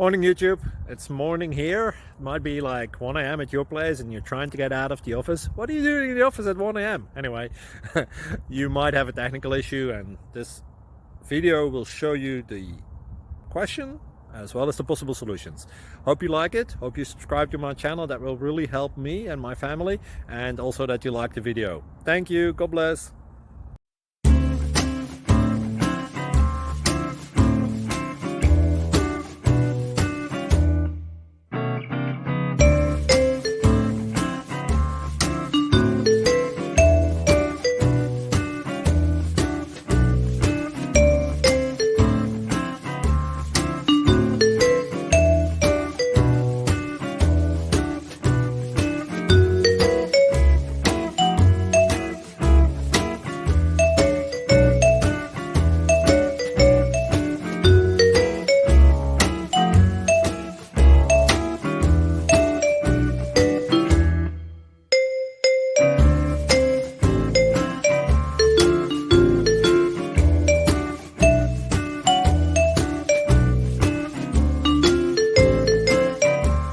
Morning YouTube, it's morning here. It might be like 1 a.m. at your place and you're trying to get out of the office. What are you doing in the office at 1 a.m.? Anyway, you might have a technical issue and this video will show you the question as well as the possible solutions. Hope you like it, hope you subscribe to my channel. That will really help me and my family, and also that you like the video. Thank you, God bless.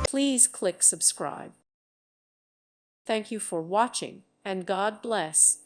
Please click subscribe. Thank you for watching, and God bless.